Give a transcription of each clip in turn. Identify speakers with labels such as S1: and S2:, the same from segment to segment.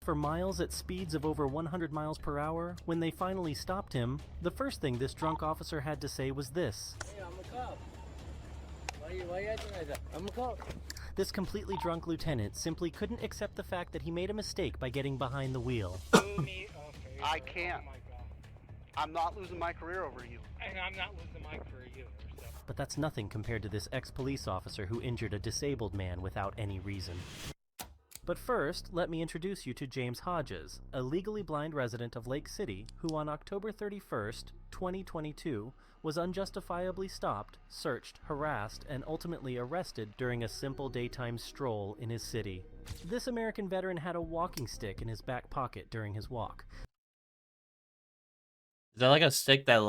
S1: for miles at speeds of over 100 miles per hour, when they finally stopped him, the first thing this drunk officer had to say was this.
S2: Hey, I'm a cop. Why you acting like that? I'm a cop.
S1: This completely drunk lieutenant simply couldn't accept the fact that he made a mistake by getting behind the wheel.
S3: Do me a favor.
S4: I can't.
S3: Oh my God.
S4: I'm not losing my career over you.
S3: And I'm not losing my career either. So.
S1: But that's nothing compared to this ex-police officer who injured a disabled man without any reason. But first, let me introduce you to James Hodges, a legally blind resident of Lake City who on October 31st, 2022, was unjustifiably stopped, searched, harassed, and ultimately arrested during a simple daytime stroll in his city. This American veteran had a walking stick in his back pocket during his walk.
S5: Is that like a stick that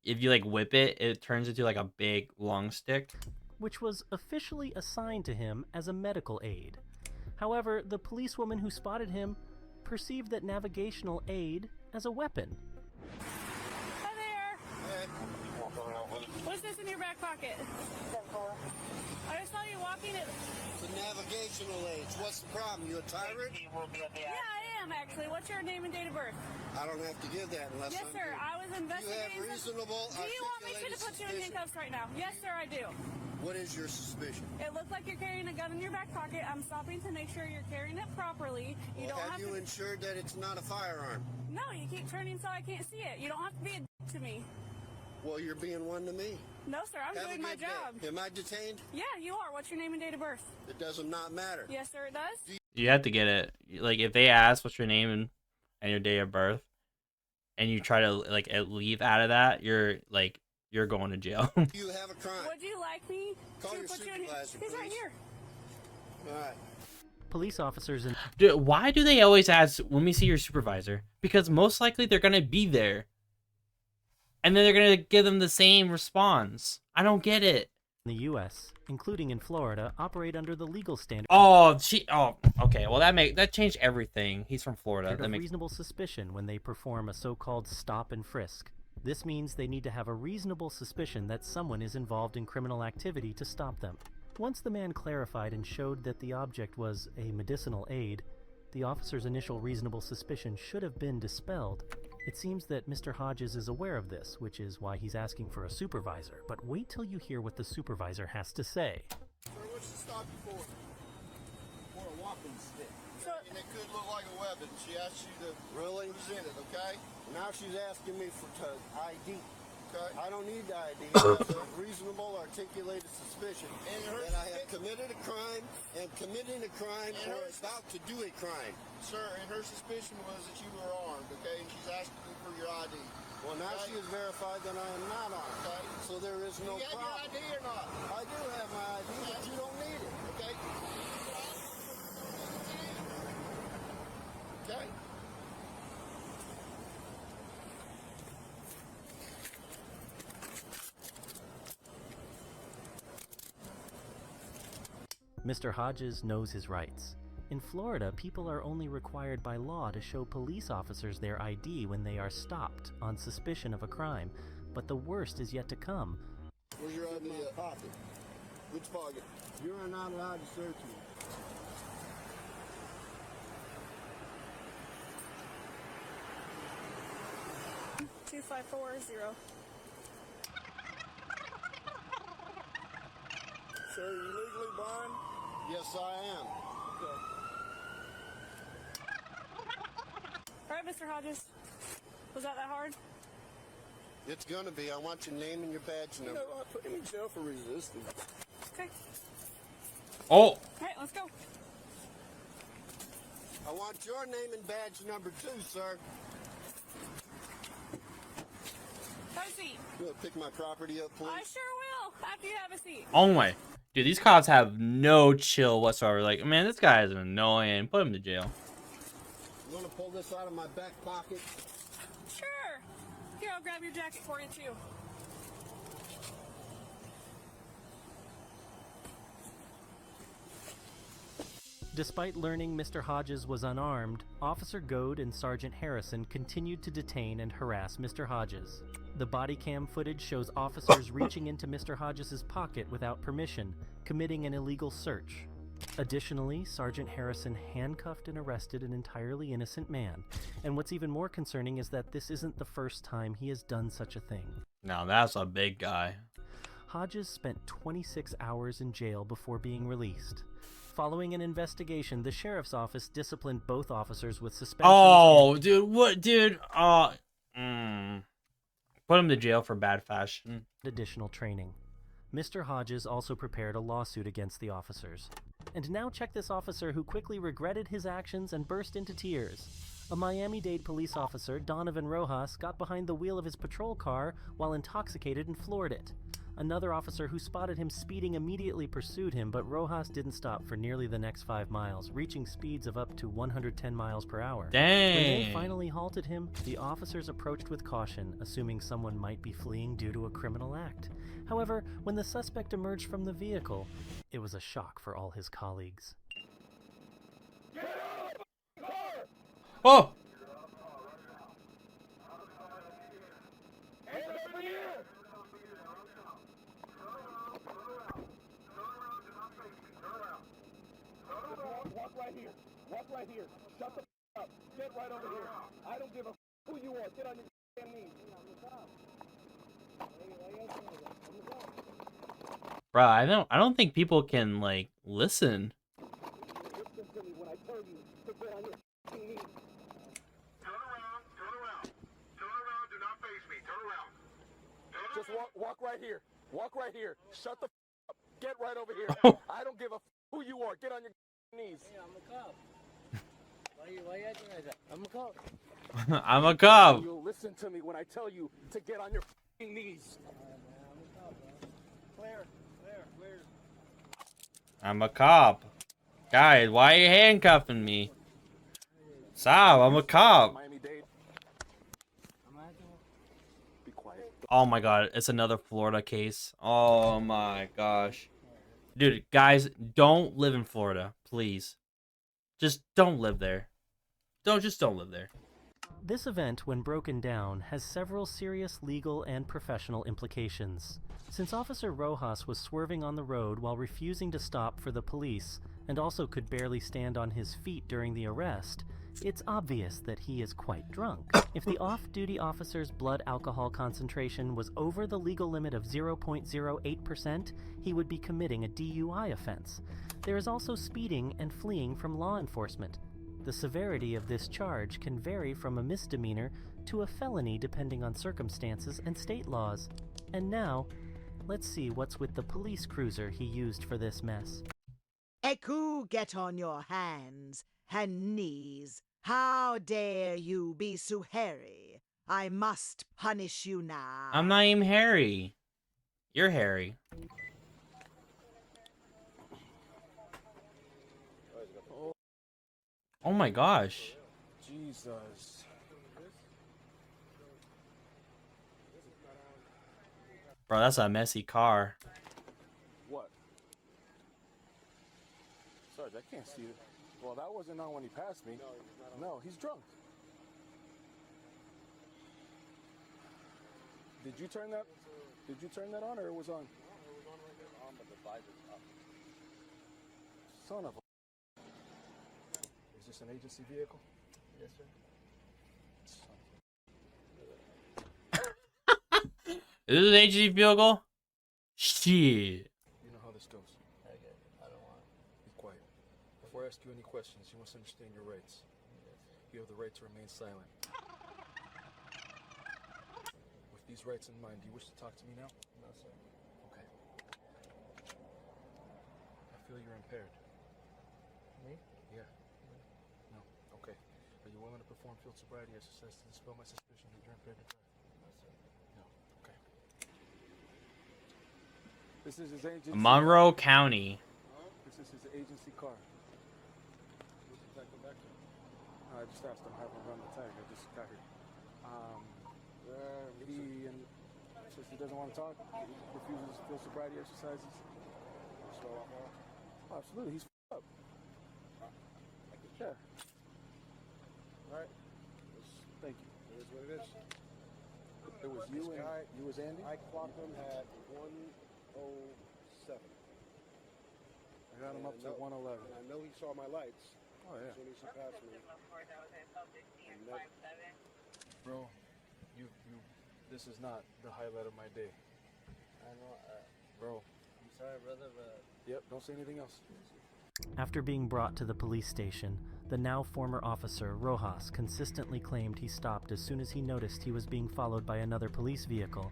S5: if you like whip it, it turns into like a big long stick?
S1: Which was officially assigned to him as a medical aid. However, the policewoman who spotted him perceived that navigational aid as a weapon.
S6: Hi there.
S7: Hey.
S6: What's this in your back pocket? I just saw you walking it.
S7: The navigational aids. What's the problem? You a tyrant?
S6: Yeah, I am actually. What's your name and date of birth?
S7: I don't have to give that unless
S6: Yes,
S7: I'm
S6: sir.
S7: here.
S6: I was
S7: You
S6: investigating.
S7: have reasonable,
S6: Do you want me to
S7: articulated
S6: put you in
S7: suspicion.
S6: handcuffs right now? Yes, sir, I do.
S7: What is your suspicion?
S6: It looks like you're carrying a gun in your back pocket. I'm stopping to make sure you're carrying it properly. You
S7: Well,
S6: don't
S7: have
S6: have
S7: you
S6: to.
S7: ensured that it's not a firearm?
S6: No, you keep turning so I can't see it. You don't have to be a to me.
S7: Well, you're being one to me.
S6: No, sir. I'm
S7: Have a
S6: doing my
S7: good day.
S6: job.
S7: Am I detained?
S6: Yeah, you are. What's your name and date of birth?
S7: It does not matter.
S6: Yes, sir, it does.
S5: You have to get it. Like if they ask what's your name and your date of birth, and you try to like leave out of that, you're going to jail.
S7: Do you have a crime?
S6: Would you like me
S7: Call
S6: to
S7: your
S6: put you in?
S7: supervisor,
S6: He's right
S7: please.
S6: here.
S7: All right.
S1: Police officers in
S5: Dude, why do they always ask, let me see your supervisor? Because most likely they're going to be there. And then they're going to give them the same response. I don't get it.
S1: the U.S., including in Florida, operate under the legal standard
S5: Okay. Well, that changed everything. He's from Florida.
S1: of
S5: That makes
S1: reasonable suspicion when they perform a so-called stop and frisk. This means they need to have a reasonable suspicion that someone is involved in criminal activity to stop them. Once the man clarified and showed that the object was a medicinal aid, the officer's initial reasonable suspicion should have been dispelled. It seems that Mr. Hodges is aware of this, which is why he's asking for a supervisor. But wait till you hear what the supervisor has to say.
S7: Sir, what's the stop you for? For a walking stick.
S6: So,
S8: And it could look like a weapon. She asked you to
S7: Really?
S8: present it, okay?
S7: Now she's asking me for ID.
S8: Okay.
S7: I don't need the ID. I have a reasonable, articulated suspicion
S8: And her
S7: that I have committed a crime, am committing a crime,
S8: And
S7: or
S8: her-
S7: about to do a crime.
S8: Sir, and her suspicion was that you were armed, okay? And she's asking you for your ID.
S7: Well, now
S8: Okay.
S7: she has verified that I am not armed.
S8: Okay.
S7: So there is no
S8: you got
S7: problem.
S8: your ID or not?
S7: I do have my ID, but you don't need it.
S8: Okay. Okay.
S1: Mr. Hodges knows his rights. In Florida, people are only required by law to show police officers their ID when they are stopped on suspicion of a crime, but the worst is yet to come.
S7: Where's your ID at? Pocket. Which pocket? You are not allowed to search me.
S6: Two 2540.
S7: Sir, are you legally blind? Yes, I am.
S6: All right, Mr. Hodges. Was that hard?
S7: It's gonna be. I want your name and your badge number. I put him in jail for resisting.
S6: Okay.
S5: Oh,
S6: All right, let's go.
S7: I want your name and badge number too, sir.
S6: Have a seat.
S7: You wanna pick my property up, please?
S6: I sure will, after you have a seat.
S5: oh my. Dude, these cops have no chill whatsoever. Like, man, this guy is annoying. Put him to jail.
S7: You wanna pull this out of my back pocket?
S6: Sure. Here, I'll grab your jacket for you, too.
S1: Despite learning Mr. Hodges was unarmed, Officer Goad and Sergeant Harrison continued to detain and harass Mr. Hodges. The body cam footage shows officers reaching into Mr. Hodges' pocket without permission, committing an illegal search. Additionally, Sergeant Harrison handcuffed and arrested an entirely innocent man, and what's even more concerning is that this isn't the first time he has done such a thing.
S5: Now that's a big guy.
S1: Hodges spent 26 hours in jail before being released. Following an investigation, the sheriff's office disciplined both officers with suspensions.
S5: Oh, dude, what, dude? Put him to jail for bad fashion.
S1: And additional training. Mr. Hodges also prepared a lawsuit against the officers. And now check this officer who quickly regretted his actions and burst into tears. A Miami-Dade police officer, Donovan Rojas, got behind the wheel of his patrol car while intoxicated and floored it. Another officer who spotted him speeding immediately pursued him, but Rojas didn't stop for nearly the next 5 miles, reaching speeds of up to 110 miles per hour.
S5: Dang.
S1: When they finally halted him, the officers approached with caution, assuming someone might be fleeing due to a criminal act. However, when the suspect emerged from the vehicle, it was a shock for all his colleagues.
S5: Oh!
S8: Walk right here. Shut the up. Get right over here. I don't give a who you are. Get on your damn knees.
S5: Bro, I don't think people can like listen.
S8: Listen to me when I tell you to get on your knees. Turn around. Do not face me. Turn around. Just walk right here. Walk right here. Shut the up. Get right over here. I don't give a who you are. Get on your knees.
S2: Hey, I'm a cop. Why you acting like that? I'm a cop.
S5: I'm a cop.
S8: You'll listen to me when I tell you to get on your knees.
S2: I'm a cop, bro. Where?
S5: I'm a cop. Guys, why are you handcuffing me? Stop, I'm a cop.
S8: Miami-Dade. Be quiet.
S5: Oh my god, it's another Florida case. Oh my gosh. Dude, guys, don't live in Florida, please. Just don't live there. Don't live there.
S1: This event, when broken down, has several serious legal and professional implications. Since Officer Rojas was swerving on the road while refusing to stop for the police, and also could barely stand on his feet during the arrest, it's obvious that he is quite drunk. If the off-duty officer's blood alcohol concentration was over the legal limit of 0.08%, he would be committing a DUI offense. There is also speeding and fleeing from law enforcement. The severity of this charge can vary from a misdemeanor to a felony depending on circumstances and state laws. And now, let's see what's with the police cruiser he used for this mess.
S9: Eku, get on your hands and knees. How dare you be so hairy? I must punish you now.
S5: I'm not even Harry. You're Harry. Oh my gosh.
S8: Jesus.
S5: Bro, that's a messy car.
S8: What? Sarge, I can't see it. Well, that wasn't on when he passed me. No, he's drunk. Did you turn that? Did you turn that on, or it was on? It was on right there. On, but the visor's up. Son of a. Is this an agency vehicle? Yes, sir.
S5: Is this an agency vehicle? Shit.
S8: You know how this goes.
S2: I get it. I don't want it.
S8: Be quiet. Before I ask you any questions, you must understand your rights. You have the right to remain silent. With these rights in mind, do you wish to talk to me now?
S2: No, sir.
S8: Okay. I feel you're impaired.
S2: Me?
S8: Yeah. No. Okay. Are you willing to perform field sobriety exercise to dispel my suspicion that you're impaired to drive?
S2: No, sir.
S8: No. Okay. This is his agency.
S5: Monroe County.
S8: This is his agency car. What's the tag go back to? I just asked him, have him run the tag. I just got here. He and says he doesn't want to talk. Refuses field sobriety exercises. Oh, absolutely, he's up. Yeah. All right. Thank you.
S7: It is what it is.
S8: It was you and you was Andy.
S7: I clocked him at 1:07.
S8: I got him up to 111.
S7: And I know he saw my lights.
S8: Oh, yeah.
S7: As soon as he passed me.
S8: Bro, this is not the highlight of my day.
S2: I know.
S8: Bro,
S2: I'm sorry, brother, but
S8: yep, don't say anything else.
S1: After being brought to the police station, the now former officer, Rojas, consistently claimed he stopped as soon as he noticed he was being followed by another police vehicle.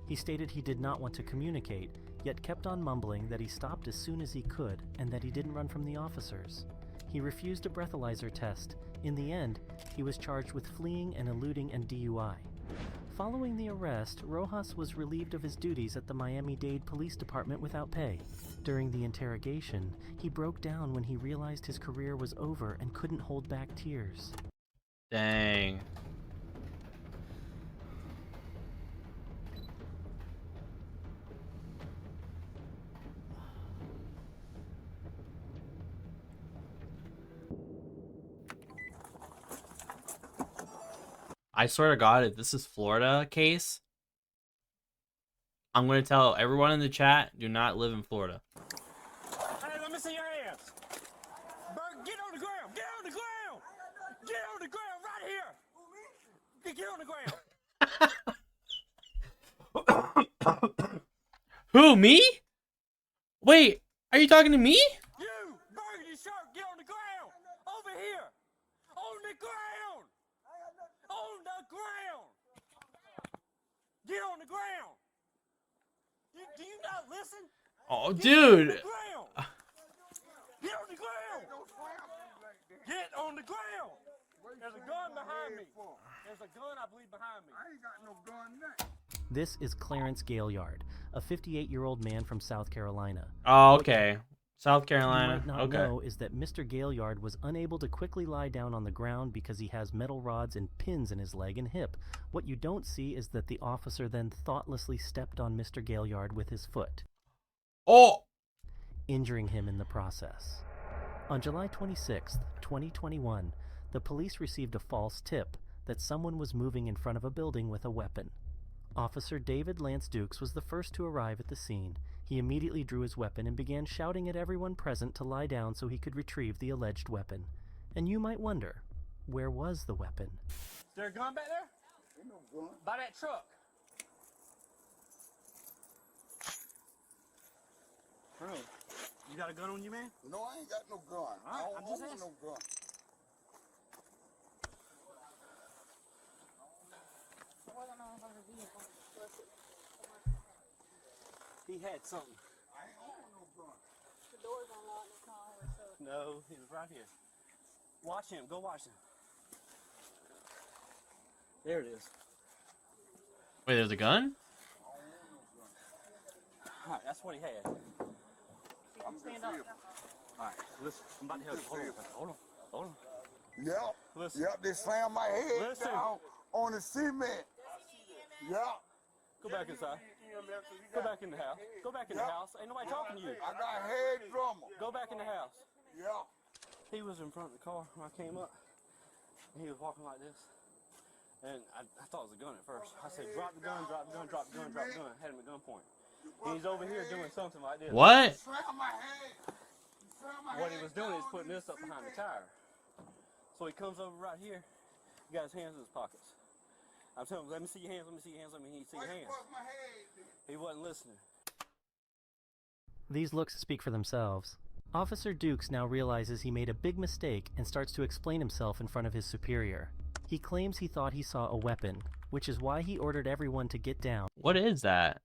S1: He stated he did not want to communicate, yet kept on mumbling that he stopped as soon as he could and that he didn't run from the officers. He refused a breathalyzer test. In the end, he was charged with fleeing and eluding and DUI. Following the arrest, Rojas was relieved of his duties at the Miami-Dade Police Department without pay. During the interrogation, he broke down when he realized his career was over and couldn't hold back tears.
S5: Dang. I swear to God, if this is Florida case, I'm going to tell everyone in the chat, do not live in Florida.
S8: Hey, let me see your hands. Bert, get on the ground. Get on the ground. Get on the ground right here. Get on the ground.
S5: Who, me? Wait, are you talking to me?
S8: You, Burgundy Shark, get on the ground. Over here. On the ground. On the ground. Get on the ground. Do you not listen?
S5: Oh,
S8: Get
S5: dude.
S8: on the ground. Get on the ground. Get on the ground. There's a gun behind me. There's a gun, I believe, behind me. I ain't got no gun now.
S1: This is Clarence Gaillard, a 58-year-old man from South Carolina.
S5: Oh, okay. South
S1: What you
S5: Carolina.
S1: might not
S5: Okay.
S1: know is that Mr. Gaillard was unable to quickly lie down on the ground because he has metal rods and pins in his leg and hip. What you don't see is that the officer then thoughtlessly stepped on Mr. Gaillard with his foot,
S5: Oh!
S1: injuring him in the process. On July 26, 2021, the police received a false tip that someone was moving in front of a building with a weapon. Officer David Lance Dukes was the first to arrive at the scene. He immediately drew his weapon and began shouting at everyone present to lie down so he could retrieve the alleged weapon. And you might wonder, where was the weapon?
S8: Is there a gun back there? Ain't no gun. By that truck. Bro, you got a gun on you, man?
S7: No, I ain't got no gun.
S8: All right, I'm just asking.
S7: no gun.
S8: He had something.
S7: I ain't got no gun.
S6: The door's unlocked. It's not always so.
S8: No, he was right here. Watch him. Go watch him. There it is.
S5: Wait, there's a gun?
S8: All right, that's what he had.
S6: Stand up.
S8: All right, listen. I'm about to help you. Hold on. Hold on.
S7: Yep.
S8: Listen.
S7: Yep, they slammed my head
S8: Listen.
S7: down on the cement. Yep.
S8: Go back inside. Go back in the house. Go back in the house. Ain't nobody talking to you.
S7: I got head trauma.
S8: Go back in the house.
S7: Yep.
S8: He was in front of the car when I came up. And he was walking like this. And I thought it was a gun at first. I said, drop the gun, drop the gun, drop the gun, drop the gun. Had him at gunpoint. He's over here doing something like this.
S5: What?
S7: Slammed my head. Slammed my
S8: What he
S7: head
S8: was doing
S7: down
S8: is
S7: on
S8: putting
S7: the
S8: this up behind the
S7: cement.
S8: tire. So he comes over right here. He got his hands in his pockets. I'm telling him, let me see your hands, let me see your hands, let me see
S7: Why
S8: your
S7: you
S8: hands.
S7: bust my head?
S8: He wasn't listening.
S1: These looks speak for themselves. Officer Dukes now realizes he made a big mistake and starts to explain himself in front of his superior. He claims he thought he saw a weapon, which is why he ordered everyone to get down,
S5: What is that?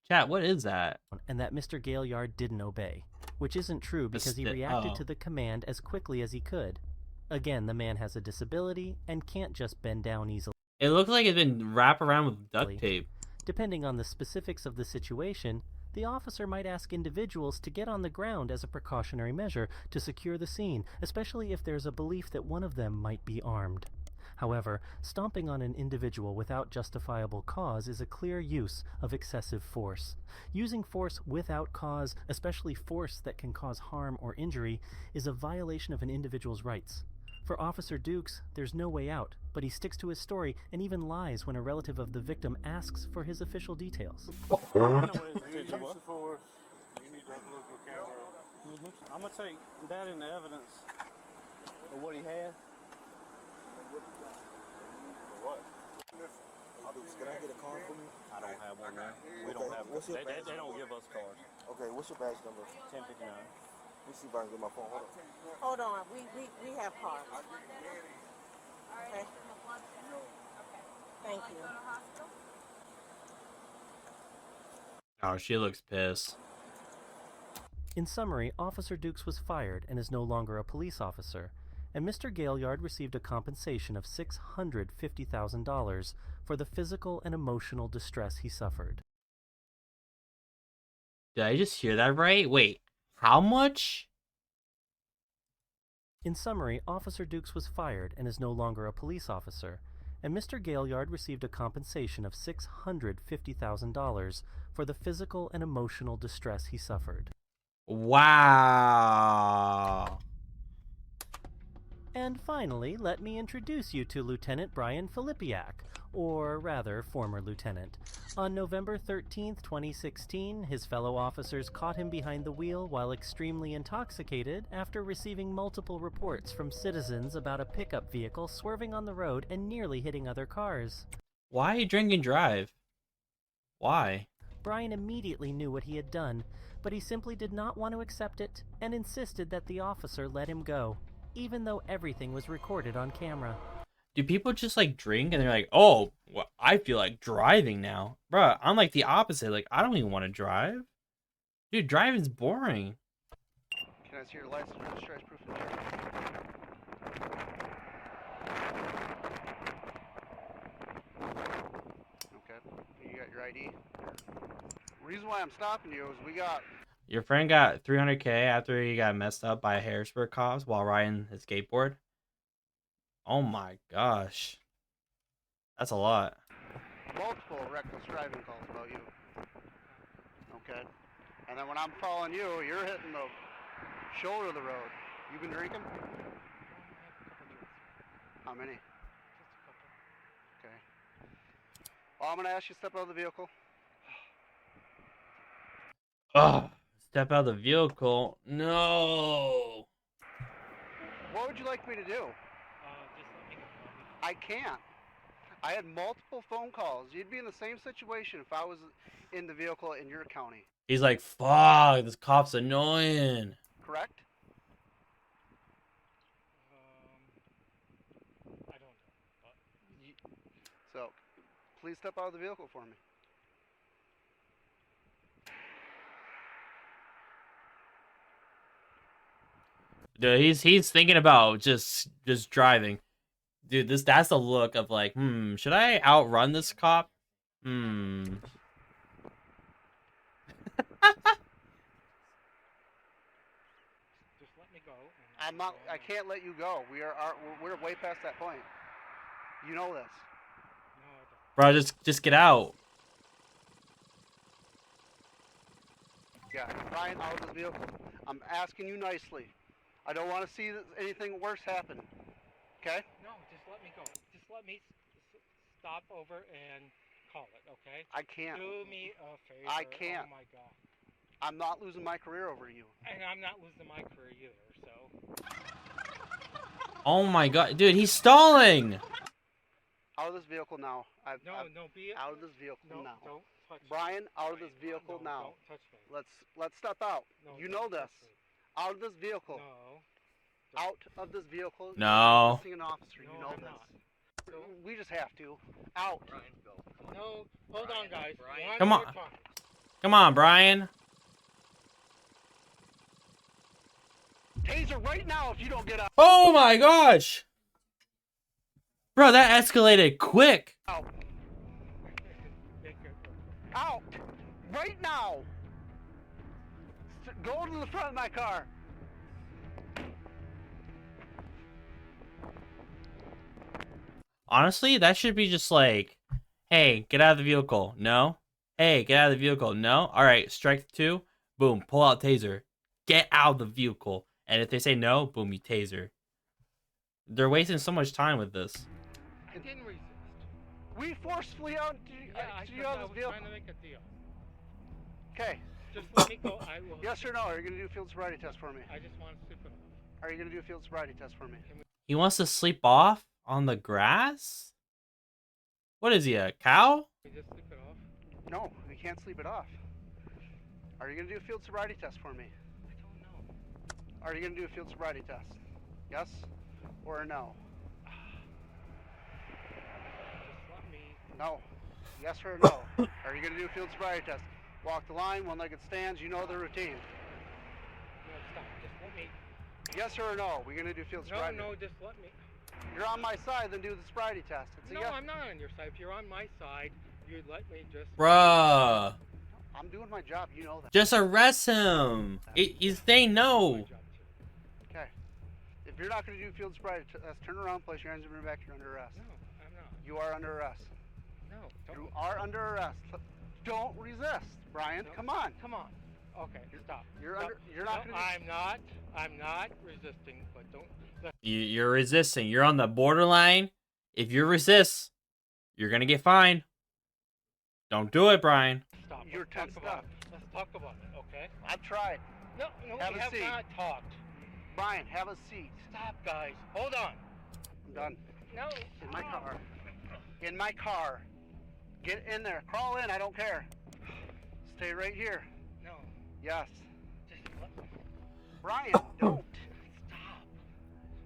S5: Chat, what is that?
S1: and that Mr. Gaillard didn't obey, which isn't true because he
S5: sti-
S1: reacted
S5: oh.
S1: to the command as quickly as he could. Again, the man has a disability and can't just bend down easily.
S5: It looks like it's been wrapped around with duct tape.
S1: Depending on the specifics of the situation, the officer might ask individuals to get on the ground as a precautionary measure to secure the scene, especially if there's a belief that one of them might be armed. However, stomping on an individual without justifiable cause is a clear use of excessive force. Using force without cause, especially force that can cause harm or injury, is a violation of an individual's rights. For Officer Dukes, there's no way out, but he sticks to his story and even lies when a relative of the victim asks for his official details.
S8: I know what his intention was.
S4: I'm gonna take that into evidence of what he had.
S8: What? Can I get a card from you?
S2: I don't have one there. We don't have.
S8: What's your
S2: They
S8: badge
S2: don't
S8: number?
S2: give us cards.
S8: Okay, what's your badge number?
S2: 1059.
S8: Let me see if I can get my phone. Hold on.
S10: Hold on, we have cards. Okay. Thank you.
S5: Oh, she looks pissed.
S1: In summary, Officer Dukes was fired and is no longer a police officer, and Mr. Gaillard received a compensation of $650,000 for the physical and emotional distress he suffered.
S5: Did I just hear that right? Wait, how much?
S1: In summary, Officer Dukes was fired and is no longer a police officer, and Mr. Gaillard received a compensation of $650,000 for the physical and emotional distress he suffered.
S5: Wow.
S1: And finally, let me introduce you to Lieutenant Brian Filipiak, or rather, former lieutenant. On November 13th, 2016, his fellow officers caught him behind the wheel while extremely intoxicated after receiving multiple reports from citizens about a pickup vehicle swerving on the road and nearly hitting other cars.
S5: Why drink and drive? Why?
S1: Brian immediately knew what he had done, but he simply did not want to accept it and insisted that the officer let him go, even though everything was recorded on camera.
S5: Do people just like drink and they're like, oh, well, I feel like driving now? Bruh, I'm like the opposite. Like, I don't even want to drive. Dude, driving's boring.
S4: Can I see your license, registration, proof of insurance? Okay. You got your ID? Reason why I'm stopping you is we got...
S5: Your friend got 300K after he got messed up by Harrisburg cops while riding his skateboard? Oh my gosh. That's a lot.
S4: multiple reckless driving calls about you. Okay? And then when I'm following you, you're hitting the shoulder of the road. You been drinking? How many? Okay. Well, I'm going to ask you to step out of the vehicle.
S5: Ugh. Step out of the vehicle. No.
S4: What would you like me to do? I can't. I had multiple phone calls. You'd be in the same situation if I was in the vehicle in your county.
S5: He's like, fuck, this cop's annoying.
S4: Correct?
S3: I don't know.
S4: So, please step out of the vehicle for me.
S5: Dude, he's thinking about just driving. Dude, that's the look of like, should I outrun this cop?
S3: Just let me go.
S4: I can't let you go. We're way past that point. You know this.
S3: No, I don't.
S5: Bro, just get out.
S4: Yeah, Brian, out of the vehicle. I'm asking you nicely. I don't want to see anything worse happen. Okay?
S3: No, just let me go. Just let me stop over and call it, okay?
S4: I can't.
S3: Do me a favor.
S4: I can't.
S3: Oh my god.
S4: I'm not losing my career over you.
S3: And I'm not losing my career either, so.
S5: Oh my god, dude, he's stalling.
S4: Out of this vehicle now.
S3: No, be it.
S4: Out of this vehicle
S3: No,
S4: now.
S3: don't touch me.
S4: Brian, out of this vehicle
S3: No,
S4: now.
S3: don't touch me.
S4: Let's step out.
S3: No,
S4: You
S3: don't
S4: know
S3: touch
S4: this.
S3: me.
S4: Out of this vehicle.
S3: No.
S4: Out of this vehicle.
S5: No.
S4: You're an officer. You
S3: No,
S4: know
S3: I'm
S4: this.
S3: not.
S4: We just have to. Out.
S3: No, hold on, guys. One
S5: Come
S3: more
S5: on.
S3: time.
S5: Come on, Brian.
S4: Taser right now if you don't get out.
S5: Oh my gosh. Bro, that escalated quick.
S4: Out. Out. Right now. Go to the front of my car.
S5: Honestly, that should be just like, hey, get out of the vehicle. No. Hey, get out of the vehicle. No. All right, strike 2. Boom, pull out taser. Get out of the vehicle. And if they say no, boom, you taser. They're wasting so much time with this.
S3: I didn't resist.
S4: We forcefully out
S3: Yeah, I
S4: you out of
S3: was
S4: this vehicle.
S3: trying to make a deal.
S4: Okay.
S3: Just let me go. I will.
S4: Yes or no? Are you going to do a field sobriety test for me?
S3: I just want to sleep it off.
S4: Are you going to do a field sobriety test for me?
S5: He wants to sleep off on the grass? What is he, a cow?
S3: Can we just sleep it off?
S4: No, we can't sleep it off. Are you going to do a field sobriety test for me?
S3: I don't know.
S4: Are you going to do a field sobriety test? Yes or no?
S3: Just let me.
S4: No. Yes or no? Are you going to do a field sobriety test? Walk the line, one-legged stands, you know the routine.
S3: No, stop. Just let me.
S4: Yes or no? We're going to do field
S3: No,
S4: sobriety.
S3: no, just let me.
S4: You're on my side, then do the sobriety test. It's a
S3: No,
S4: yes.
S3: I'm not on your side. If you're on my side, you'd let me just.
S5: Bruh.
S4: I'm doing my job, you know that.
S5: Just arrest him. He's saying no.
S4: Okay. If you're not going to do field sobriety test, turn around, place your hands behind your back, you're under arrest.
S3: No, I'm not.
S4: You are under arrest.
S3: No, don't.
S4: You are under arrest. Don't resist, Brian.
S3: No.
S4: Come on.
S3: Come on. Okay, stop.
S4: You're
S3: Stop.
S4: under. You're not
S3: No,
S4: going to.
S3: I'm not resisting, but don't.
S5: You're resisting. You're on the borderline. If you resist, you're gonna get fined. Don't do it, Brian.
S3: Stop.
S4: You're
S3: Let's talk
S4: tensed
S3: about
S4: up.
S3: it. Let's talk about it, okay?
S4: I've tried.
S3: No, no,
S4: Have
S3: we
S4: a
S3: have
S4: seat.
S3: not talked.
S4: Brian, have a seat.
S3: Stop, guys. Hold on.
S4: I'm done.
S3: No.
S4: In my car. In my car. Get in there. Crawl in. I don't care. Stay right here.
S3: No.
S4: Yes.
S3: Just let me.
S4: Brian, don't.
S3: Stop.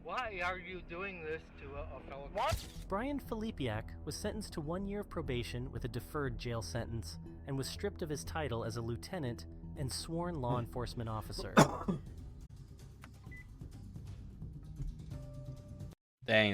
S3: Why are you doing this to a fellow?
S4: What?
S1: Brian Filipiak was sentenced to 1 year of probation with a deferred jail sentence and was stripped of his title as a lieutenant and sworn law enforcement officer.
S5: Dang,